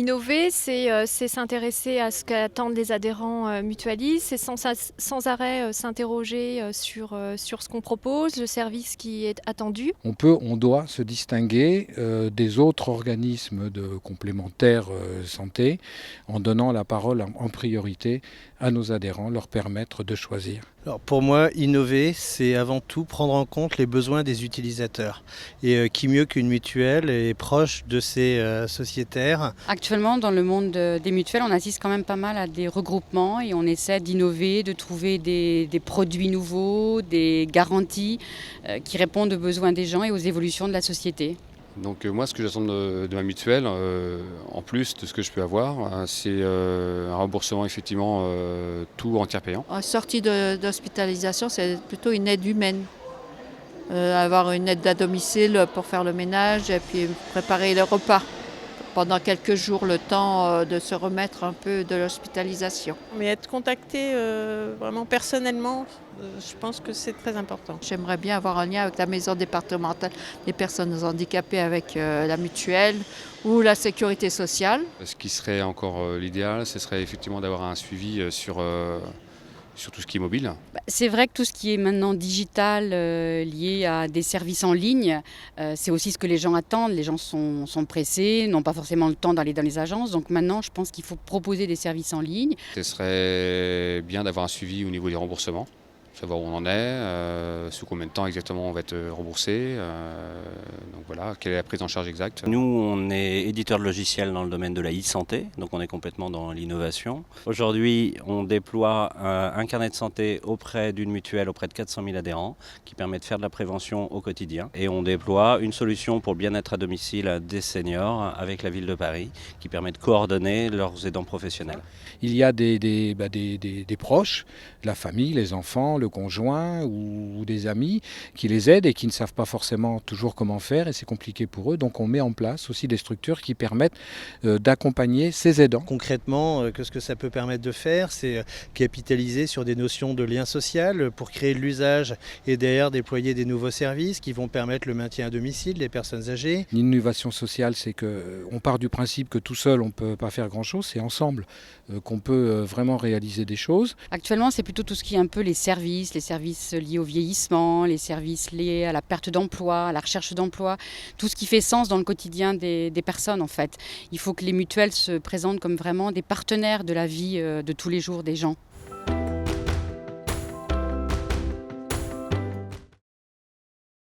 Innover, c'est s'intéresser à ce qu'attendent les adhérents mutualistes, c'est sans arrêt s'interroger sur ce qu'on propose, le service qui est attendu. On doit se distinguer des autres organismes de complémentaires santé en donnant la parole en priorité à nos adhérents, leur permettre de choisir. Alors pour moi, innover, c'est avant tout prendre en compte les besoins des utilisateurs. Et qui mieux qu'une mutuelle est proche de ses sociétaires. Actuellement, dans le monde des mutuelles, on assiste quand même pas mal à des regroupements et on essaie d'innover, de trouver des produits nouveaux, des garanties qui répondent aux besoins des gens et aux évolutions de la société. Donc moi, ce que j'attends de ma mutuelle, en plus de ce que je peux avoir, c'est un remboursement effectivement tout en tiers payant. En sortie d'hospitalisation, c'est plutôt une aide humaine. Avoir une aide à domicile pour faire le ménage et puis préparer le repas. Pendant quelques jours, le temps de se remettre un peu de l'hospitalisation. Mais être contacté vraiment personnellement, je pense que c'est très important. J'aimerais bien avoir un lien avec la maison départementale des personnes handicapées, avec la mutuelle ou la sécurité sociale. Ce qui serait encore l'idéal, ce serait effectivement d'avoir un suivi sur tout ce qui est mobile. C'est vrai que tout ce qui est maintenant digital, lié à des services en ligne, c'est aussi ce que les gens attendent. Les gens sont pressés, n'ont pas forcément le temps d'aller dans les agences. Donc maintenant, je pense qu'il faut proposer des services en ligne. Ce serait bien d'avoir un suivi au niveau des remboursements, savoir où on en est, sous combien de temps exactement on va être remboursé. Donc voilà, quelle est la prise en charge exacte. Nous, on est éditeur de logiciels dans le domaine de la e-santé, donc on est complètement dans l'innovation. Aujourd'hui, on déploie un carnet de santé auprès d'une mutuelle, auprès de 400 000 adhérents, qui permet de faire de la prévention au quotidien. Et on déploie une solution pour le bien-être à domicile des seniors avec la ville de Paris, qui permet de coordonner leurs aidants professionnels. Il y a des proches, la famille, les enfants, le conjoint ou des amis qui les aident et qui ne savent pas forcément toujours comment faire et c'est compliqué pour eux. Donc on met en place aussi des structures qui permettent d'accompagner ces aidants. Concrètement, ce que ça peut permettre de faire, c'est capitaliser sur des notions de lien social pour créer de l'usage et derrière déployer des nouveaux services qui vont permettre le maintien à domicile des personnes âgées. L'innovation sociale, c'est qu'on part du principe que tout seul on ne peut pas faire grand-chose, c'est ensemble qu'on peut vraiment réaliser des choses. Actuellement, c'est plutôt tout ce qui est un peu les services liés au vieillissement, les services liés à la perte d'emploi, à la recherche d'emploi, tout ce qui fait sens dans le quotidien des personnes en fait. Il faut que les mutuelles se présentent comme vraiment des partenaires de la vie de tous les jours des gens.